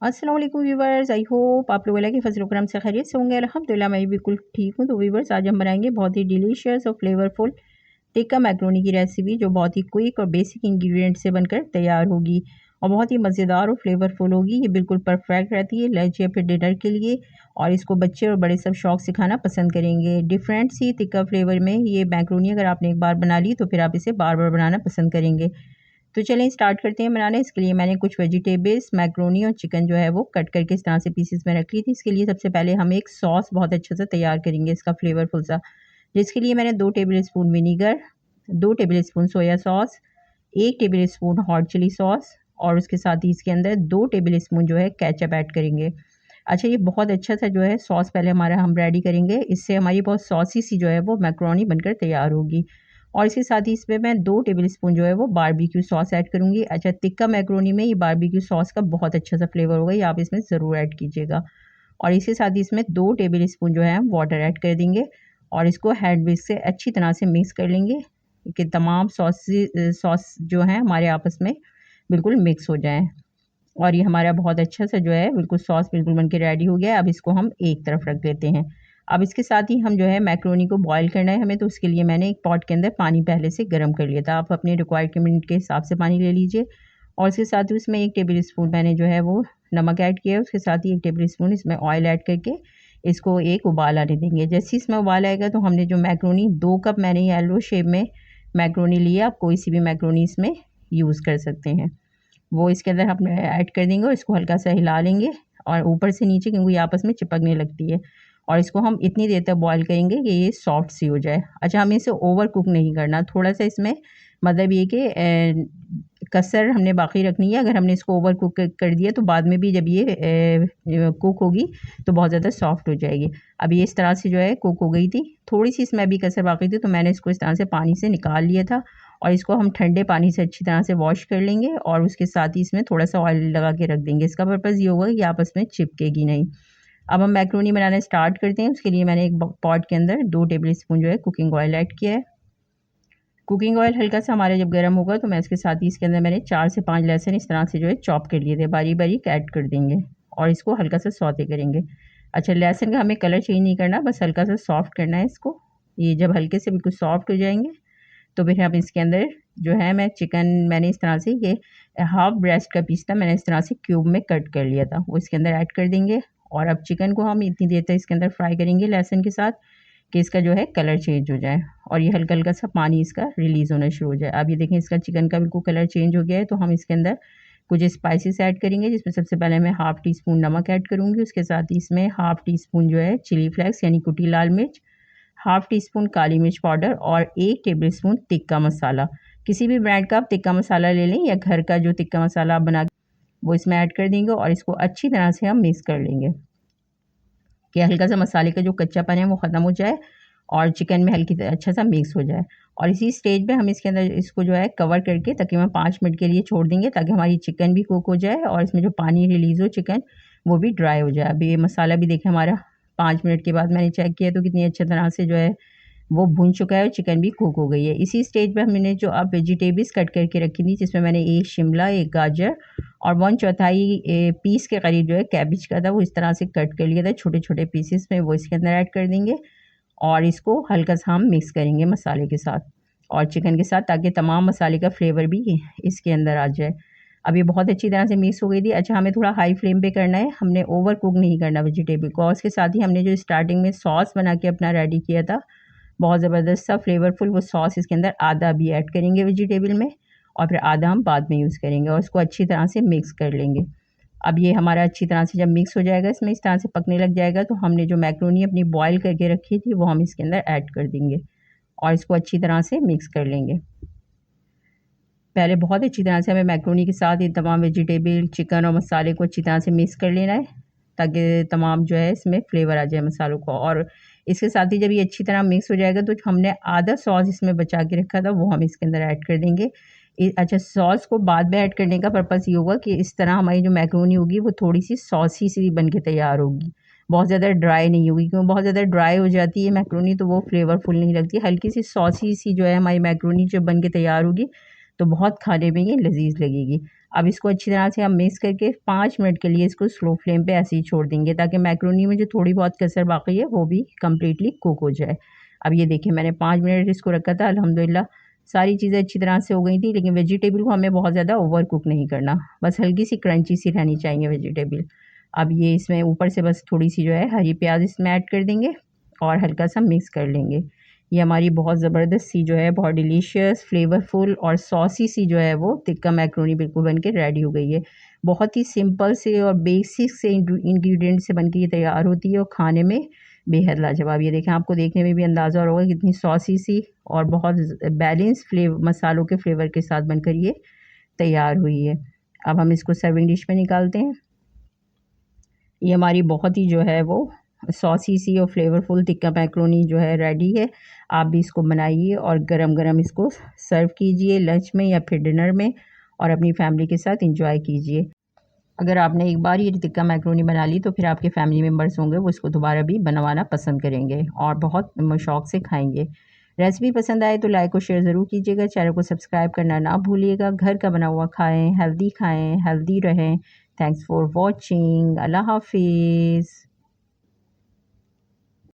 अस्सलाम वालेकुम viewers, I hope आप लोग अल्लाह की फजल करम से खैरियत से होंगे। अल्हम्दुलिल्लाह मैं भी बिल्कुल ठीक हूँ। तो व्यूवर्स, आज हम बनाएंगे बहुत ही डिलीशियस और फ्लेवरफुल टिक्का मैक्रोनी की रेसिपी, जो बहुत ही क्विक और बेसिक इंग्रेडिएंट से बनकर तैयार होगी और बहुत ही मज़ेदार और फ्लेवरफुल होगी। ये बिल्कुल परफेक्ट रहती है लंच या फिर डिनर के लिए, और इसको बच्चे और बड़े सब शौक से खाना पसंद करेंगे। डिफरेंट सी टिक्का फ्लेवर में ये मैक्रोनी अगर आपने एक बार बना ली तो फिर आप इसे बार बार बनाना पसंद करेंगे। तो चलें स्टार्ट करते हैं बनाना। इसके लिए मैंने कुछ वेजिटेबल्स, मैक्रोनी और चिकन जो है वो कट करके इस तरह से पीसेस में रख ली थी। इसके लिए सबसे पहले हम एक सॉस बहुत अच्छे से तैयार करेंगे, इसका फ्लेवरफुल सा, जिसके लिए मैंने 2 tablespoon vinegar, 2 tablespoon soya sauce, 1 tablespoon hot chilli sauce और उसके साथ ही इसके अंदर 2 टेबल स्पून जो है केचप ऐड करेंगे। अच्छा, ये बहुत अच्छा सा जो है सॉस पहले हमारा हम रेडी करेंगे, इससे हमारी बहुत सॉसी सी जो है वो मैक्रोनी बनकर तैयार होगी। और इसके साथ ही इसमें मैं 2 टेबल स्पून जो है वो बारबेक्यू सॉस ऐड करूँगी। अच्छा, टिक्का मैक्रोनी में ये बारबेक्यू सॉस का बहुत अच्छा सा फ्लेवर होगा, ये आप इसमें ज़रूर ऐड कीजिएगा। और इसके साथ ही इसमें 2 टेबल स्पून जो है हम वाटर ऐड कर देंगे और इसको हैंड विस्क से अच्छी तरह से मिक्स कर लेंगे कि तमाम सॉस जो हैं हमारे आपस में बिल्कुल मिक्स हो जाएँ। और ये हमारा बहुत अच्छा सा जो है बिल्कुल सॉस बिल्कुल बन के रेडी हो गया है। अब इसको हम एक तरफ रख देते हैं। अब इसके साथ ही हम जो है मैक्रोनी को बॉयल करना है हमें, तो उसके लिए मैंने एक पॉट के अंदर पानी पहले से गर्म कर लिया था। आप अपने रिक्वायरमेंट के हिसाब से पानी ले लीजिए। और इसके साथ ही उसमें 1 टेबल स्पून मैंने जो है वो नमक ऐड किया है। उसके साथ ही 1 टेबल स्पून इसमें ऑयल ऐड करके इसको एक उबाल आने देंगे। जैसे ही इसमें उबाल आएगा तो हमने जो मैक्रोनी 2 कप मैंने येलो शेप में मैक्रोनी ली है, आप कोई सी भी मैक्रोनी इसमें यूज़ कर सकते हैं, वो इसके अंदर हम ऐड कर देंगे और इसको हल्का सा हिला लेंगे और ऊपर से नीचे, क्योंकि ये आपस में चिपकने लगती है। और इसको हम इतनी देर तक बॉईल करेंगे कि ये सॉफ्ट सी हो जाए। अच्छा, हमें इसे ओवर कुक नहीं करना, थोड़ा-सा इसमें मतलब ये कि कसर हमने बाकी रखनी है। अगर हमने इसको ओवर कुक कर दिया तो बाद में भी जब ये कुक होगी तो बहुत ज़्यादा सॉफ्ट हो जाएगी। अब ये इस तरह से जो है कुक हो गई थी, थोड़ी-सी इसमें अभी कसर बाकी थी, तो मैंने इसको इस तरह से पानी से निकाल लिया था और इसको हम ठंडे पानी से अच्छी तरह से वॉश कर लेंगे और उसके साथ ही इसमें थोड़ा-सा ऑयल लगा के रख देंगे। इसका पर्पज़ ये होगा कि आपस में चिपकेगी नहीं। अब हम मैक्रोनी बनाना स्टार्ट करते हैं। उसके लिए मैंने एक ब पॉट के अंदर 2 टेबल स्पून जो है कुकिंग ऑयल ऐड किया है। कुकिंग ऑयल हल्का सा हमारा जब गर्म होगा तो मैं इसके साथ ही इसके अंदर मैंने 4 से 5 लहसुन इस तरह से जो है चॉप कर लिए थे, बारीक-बारीक ऐड कर देंगे और इसको हल्का सा सौते करेंगे। अच्छा, लहसुन का हमें कलर चेंज नहीं करना, बस हल्का सा सॉफ्ट करना है इसको। ये जब हल्के से बिल्कुल सॉफ्ट हो जाएँगे तो फिर अब इसके अंदर जो है मैं चिकन, मैंने इस तरह से ये हाफ ब्रेस्ट का पीस था, मैंने इस तरह से क्यूब में कट कर लिया था, वो इसके अंदर ऐड कर देंगे। और अब चिकन को हम इतनी देर तक इसके अंदर फ्राई करेंगे लहसुन के साथ कि इसका जो है कलर चेंज हो जाए और ये हल्का-हल्का सा पानी इसका रिलीज़ होना शुरू हो जाए। अब ये देखें इसका चिकन का बिल्कुल कलर चेंज हो गया है, तो हम इसके अंदर कुछ स्पाइसेस ऐड करेंगे, जिसमें सबसे पहले मैं हाफ़ टी स्पून नमक ऐड करूँगी। उसके साथ ही इसमें हाफ़ टी स्पून जो है चिली फ्लेक्स यानी कुटी लाल मिर्च, हाफ़ टी स्पून काली मिर्च पाउडर और 1 टेबल स्पून तिक्का मसाला। किसी भी ब्रांड का आप तिक्का मसाला ले लें या घर का जो तिक्का मसाला आप बना वो इसमें ऐड कर देंगे और इसको अच्छी तरह से हम मिक्स कर लेंगे कि हल्का सा मसाले का जो कच्चापन है वो ख़त्म हो जाए और चिकन में हल्की अच्छा सा मिक्स हो जाए। और इसी स्टेज पे हम इसके अंदर इसको जो है कवर करके तकरीबन 5 मिनट के लिए छोड़ देंगे, ताकि हमारी चिकन भी कुक हो जाए और इसमें जो पानी रिलीज़ हो चिकन वो भी ड्राई हो जाए। अभी ये मसाला भी देखें हमारा 5 मिनट के बाद मैंने चेक किया तो कितनी अच्छी तरह से जो है वो भुन चुका है और चिकन भी कुक हो गई है। इसी स्टेज पे हमने जो अब वेजिटेबल्स कट करके रखी थी, जिसमें मैंने 1 शिमला, 1 गाजर और 1/4 पीस के करीब जो है कैबेज का था, वो इस तरह से कट कर लिया था छोटे-छोटे पीसेस में, वो इसके अंदर ऐड कर देंगे और इसको हल्का-सा हम मिक्स करेंगे मसाले के साथ और चिकन के साथ, ताकि तमाम मसाले का फ्लेवर भी इसके अंदर आ जाए। अब ये बहुत अच्छी तरह से मिक्स हो गई थी। अच्छा, हमें थोड़ा हाई फ्लेम पे करना है, हमने ओवर कुक नहीं करना वेजिटेबल को। और उसके साथ ही हमने जो स्टार्टिंग में सॉस बना के अपना रेडी किया था, बहुत ज़बरदस्त सा फ्लेवरफुल वो सॉस इसके अंदर आधा भी ऐड करेंगे वेजिटेबल में और फिर आधा हम बाद में यूज़ करेंगे और उसको अच्छी तरह से मिक्स कर लेंगे। अब ये हमारा अच्छी तरह से जब मिक्स हो जाएगा, इसमें इस तरह से पकने लग जाएगा, तो हमने जो मैक्रोनी अपनी बॉयल करके रखी थी वो हम इसके अंदर ऐड कर देंगे और इसको अच्छी तरह से मिक्स कर लेंगे। पहले बहुत अच्छी तरह से हमें मैक्रोनी के साथ ये तमाम वेजिटेबल, चिकन और मसाले को अच्छी तरह से मिक्स कर लेना है, ताकि तमाम जो है इसमें फ्लेवर आ जाए मसालों को। और इसके साथ ही जब ये अच्छी तरह मिक्स हो जाएगा तो हमने आधा सॉस इसमें बचा के रखा था वो हम इसके अंदर ऐड कर देंगे। अच्छा, सॉस को बाद में ऐड करने का पर्पज़ ये होगा कि इस तरह हमारी जो मैक्रोनी होगी वो थोड़ी-सी सॉसी सी बन के तैयार होगी, बहुत ज़्यादा ड्राई नहीं होगी, क्योंकि बहुत ज़्यादा ड्राई हो जाती है मैक्रोनी तो वो फ्लेवरफुल नहीं लगती। हल्की सी सॉसी सी जो है हमारी मैक्रोनी जब बन के तैयार होगी तो बहुत खाने में ये लजीज लगेगी। अब इसको अच्छी तरह से हम मिक्स करके 5 मिनट के लिए इसको स्लो फ्लेम पे ऐसे ही छोड़ देंगे, ताकि मैक्रोनी में जो थोड़ी बहुत कसर बाकी है वो भी कम्प्लीटली कुक हो जाए। अब ये देखिए मैंने 5 मिनट इसको रखा था, अल्हम्दुलिल्लाह सारी चीज़ें अच्छी तरह से हो गई थी। लेकिन वेजिटेबल को हमें बहुत ज़्यादा ओवर कुक नहीं करना, बस हल्की सी क्रंची सी रहनी चाहिए वेजिटेबल। अब ये इसमें ऊपर से बस थोड़ी सी जो है हरी प्याज इसमें ऐड कर देंगे और हल्का सा मिक्स कर लेंगे। ये हमारी बहुत ज़बरदस्त सी जो है, बहुत डिलीशियस, फ्लेवरफुल और सॉसी सी जो है वो टिक्का मैक्रोनी बिल्कुल बन के रेडी हो गई है। बहुत ही सिंपल से और बेसिक से इंग्रेडिएंट से बन के ये तैयार होती है और खाने में बेहद लाजवाब। ये देखें, आपको देखने में भी अंदाज़ा होगा कितनी सॉसी सी और बहुत बैलेंस मसालों के फ्लेवर के साथ बनकर ये तैयार हुई है। अब हम इसको सर्विंग डिश में निकालते हैं। ये हमारी बहुत ही जो है वो सॉसी सी और फ्लेवरफुल टिक्का मैक्रोनी जो है रेडी है। आप भी इसको बनाइए और गरम गरम इसको सर्व कीजिए लंच में या फिर डिनर में, और अपनी फैमिली के साथ इंजॉय कीजिए। अगर आपने एक बार ये टिक्का मैक्रोनी बना ली तो फिर आपके फैमिली मेम्बर्स होंगे वो इसको दोबारा भी बनवाना पसंद करेंगे और बहुत शौक़ से खाएंगे। रेसिपी पसंद आए तो लाइक और शेयर ज़रूर कीजिएगा, चैनल को सब्सक्राइब करना ना भूलिएगा। घर का बना हुआ खाएं, हेल्दी रहें। Thanks for watching. अल्लाह हाफिज़।